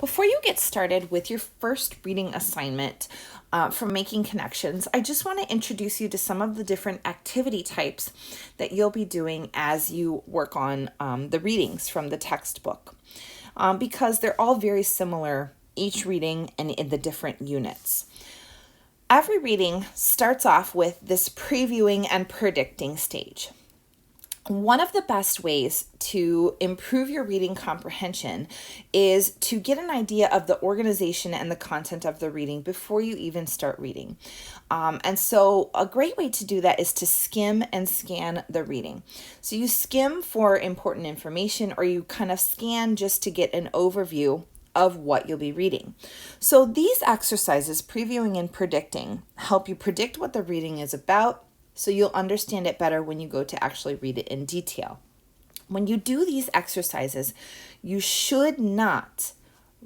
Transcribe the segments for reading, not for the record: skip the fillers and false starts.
Before you get started with your first reading assignment from Making Connections, I just want to introduce you to some of the different activity types that you'll be doing as you work on the readings from the textbook, because they're all very similar, each reading and in the different units. Every reading starts off with this previewing and predicting stage. One of the best ways to improve your reading comprehension is to get an idea of the organization and the content of the reading before you even start reading. And so a great way to do that is to skim and scan the reading. So you skim for important information, or you kind of scan just to get an overview of what you'll be reading. So these exercises, previewing and predicting, help you predict what the reading is about, so you'll understand it better when you go to actually read it in detail. When you do these exercises, you should not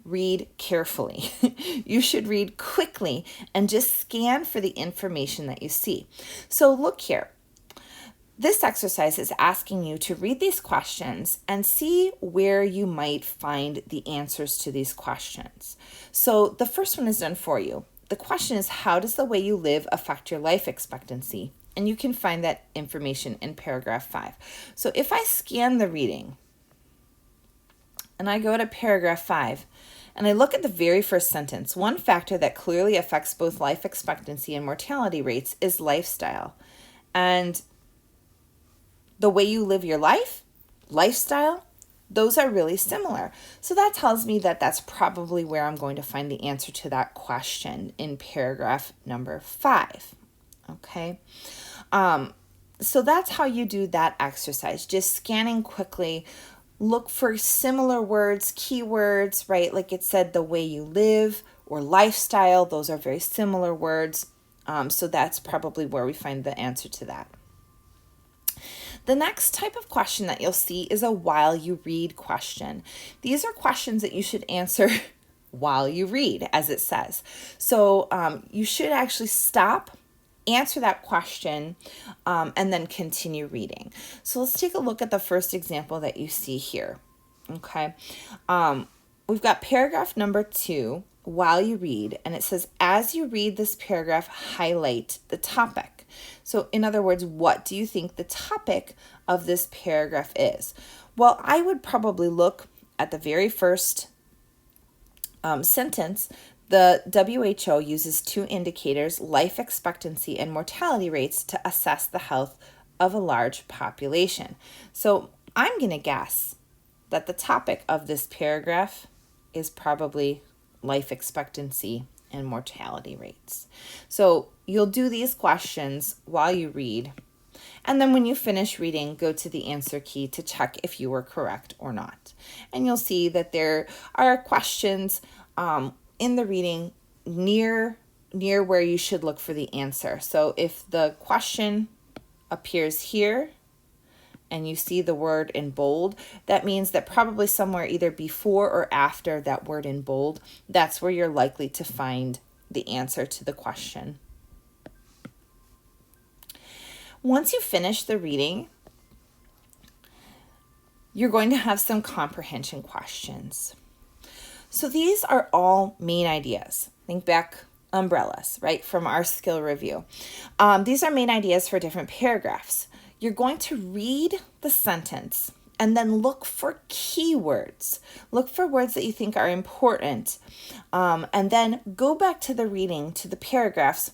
read carefully. You should read quickly and just scan for the information that you see. So look here. This exercise is asking you to read these questions and see where you might find the answers to these questions. So the first one is done for you. The question is, how does the way you live affect your life expectancy? And you can find that information in paragraph 5. So if I scan the reading and I go to paragraph 5 and I look at the very first sentence, one factor that clearly affects both life expectancy and mortality rates is lifestyle. And the way you live your life, lifestyle, those are really similar. So that tells me that that's probably where I'm going to find the answer to that question in paragraph number 5. Okay. So that's how you do that exercise. Just scanning quickly, look for similar words, keywords, right? Like it said, the way you live or lifestyle, those are very similar words. So that's probably where we find the answer to that. The next type of question that you'll see is a while you read question. These are questions that you should answer while you read, as it says. So you should actually stop, answer that question, and then continue reading. So let's take a look at the first example that you see here. Okay. We've got paragraph number 2, while you read, and it says, as you read this paragraph, highlight the topic. So in other words, what do you think the topic of this paragraph is? Well, I would probably look at the very first sentence. The WHO uses 2 indicators, life expectancy and mortality rates, to assess the health of a large population. So I'm going to guess that the topic of this paragraph is probably life expectancy and mortality rates. So you'll do these questions while you read, and then when you finish reading, go to the answer key to check if you were correct or not. And you'll see that there are questions in the reading near where you should look for the answer. So if the question appears here and you see the word in bold, that means that probably somewhere either before or after that word in bold, that's where you're likely to find the answer to the question. Once you finish the reading, you're going to have some comprehension questions. So these are all main ideas. Think back, umbrellas, right, from our skill review. These are main ideas for different paragraphs. You're going to read the sentence and then look for keywords. Look for words that you think are important. And then go back to the reading, to the paragraphs,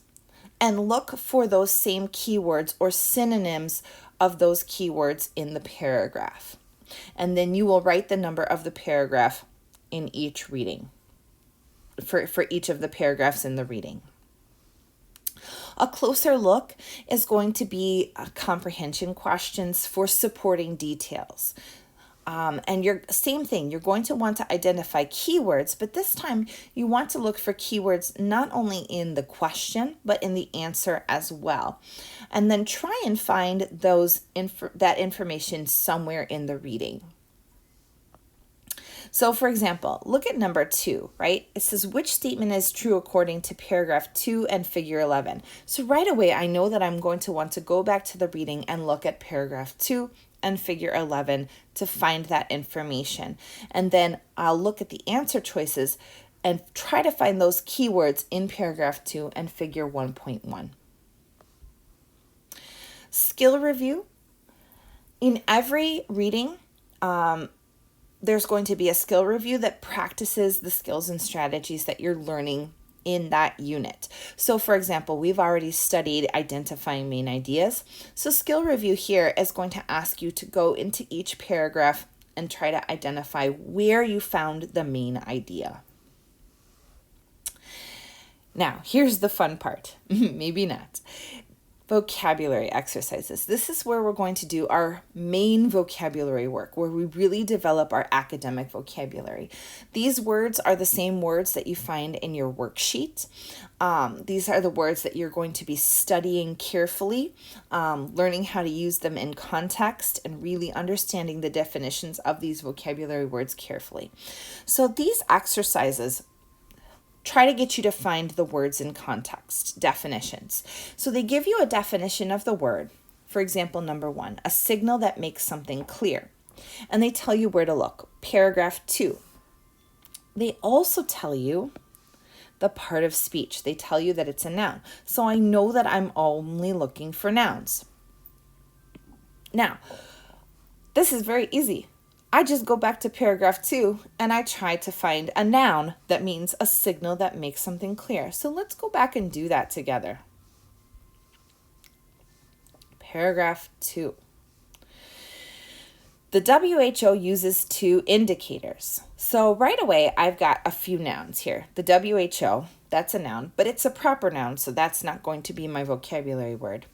and look for those same keywords or synonyms of those keywords in the paragraph. And then you will write the number of the paragraph in each reading, for each of the paragraphs in the reading. A closer look is going to be comprehension questions for supporting details. And same thing, you're going to want to identify keywords, but this time you want to look for keywords not only in the question, but in the answer as well. And then try and find that information somewhere in the reading. So for example, look at number 2, right? It says, which statement is true according to paragraph 2 and figure 11? So right away, I know that I'm going to want to go back to the reading and look at paragraph 2 and figure 11 to find that information. And then I'll look at the answer choices and try to find those keywords in paragraph 2 and figure 1.1. Skill review. In every reading, there's going to be a skill review that practices the skills and strategies that you're learning in that unit. So for example, we've already studied identifying main ideas. So skill review here is going to ask you to go into each paragraph and try to identify where you found the main idea. Now, here's the fun part. Maybe not. Vocabulary exercises. This is where we're going to do our main vocabulary work, where we really develop our academic vocabulary. These words are the same words that you find in your worksheet. These are the words that you're going to be studying carefully, learning how to use them in context, and really understanding the definitions of these vocabulary words carefully. So these exercises try to get you to find the words in context, definitions. So they give you a definition of the word. For example, number 1, a signal that makes something clear. And they tell you where to look. Paragraph 2. They also tell you the part of speech. They tell you that it's a noun. So I know that I'm only looking for nouns. Now, this is very easy. I just go back to paragraph 2 and I try to find a noun that means a signal that makes something clear. So let's go back and do that together. Paragraph 2. The WHO uses 2 indicators. So right away, I've got a few nouns here. The WHO, that's a noun, but it's a proper noun, so that's not going to be my vocabulary word.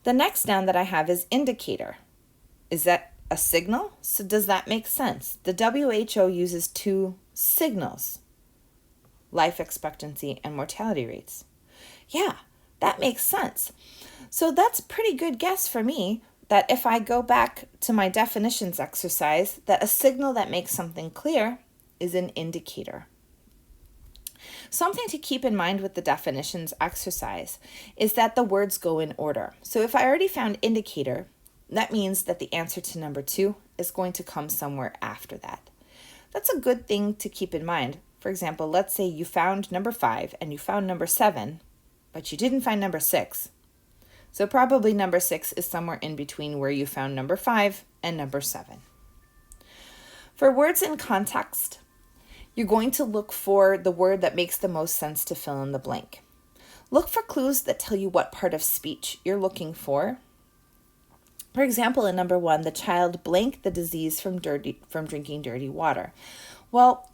The next noun that I have is indicator. Is that a signal? So does that make sense? The WHO uses 2 signals, life expectancy and mortality rates. Yeah, that makes sense. So that's a pretty good guess for me that if I go back to my definitions exercise, that a signal that makes something clear is an indicator. Something to keep in mind with the definitions exercise is that the words go in order. So if I already found indicator, that means that the answer to number 2 is going to come somewhere after that. That's a good thing to keep in mind. For example, let's say you found number 5 and you found number 7, but you didn't find number 6. So probably number 6 is somewhere in between where you found number 5 and number 7. For words in context, you're going to look for the word that makes the most sense to fill in the blank. Look for clues that tell you what part of speech you're looking for. For example, in number 1, the child blanked the disease from drinking dirty water. Well,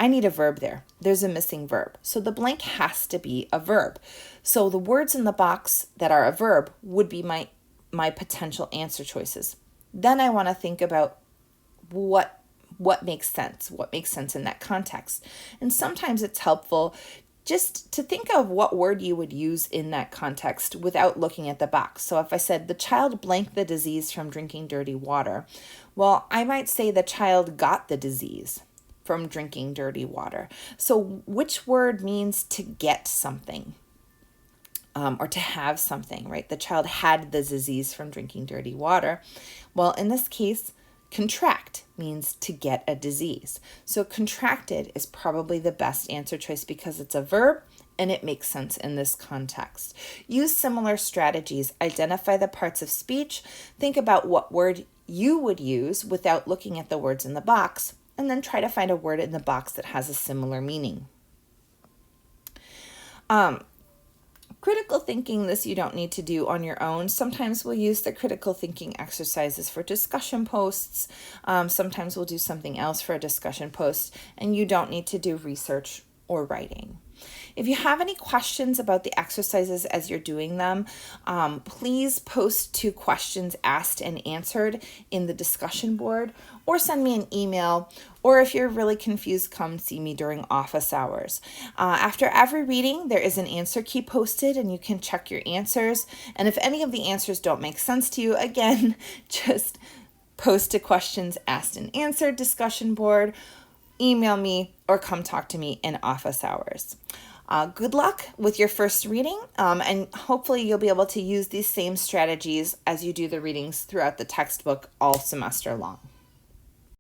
I need a verb there. There's a missing verb. So the blank has to be a verb. So the words in the box that are a verb would be my potential answer choices. Then I want to think about what makes sense in that context. And sometimes it's helpful just to think of what word you would use in that context without looking at the box. So if I said the child blanked the disease from drinking dirty water, well, I might say the child got the disease from drinking dirty water. So which word means to get something or to have something, right? The child had the disease from drinking dirty water. Well, in this case, contract means to get a disease. So contracted is probably the best answer choice because it's a verb and it makes sense in this context. Use similar strategies. Identify the parts of speech. Think about what word you would use without looking at the words in the box, and then try to find a word in the box that has a similar meaning. Critical thinking, this you don't need to do on your own. Sometimes we'll use the critical thinking exercises for discussion posts. Sometimes we'll do something else for a discussion post, and you don't need to do research or writing. If you have any questions about the exercises as you're doing them, please post to questions asked and answered in the discussion board, or send me an email, or if you're really confused, come see me during office hours. After every reading, there is an answer key posted and you can check your answers. And if any of the answers don't make sense to you, again, just post to questions asked and answered discussion board, email me, or come talk to me in office hours. Good luck with your first reading, and hopefully you'll be able to use these same strategies as you do the readings throughout the textbook all semester long.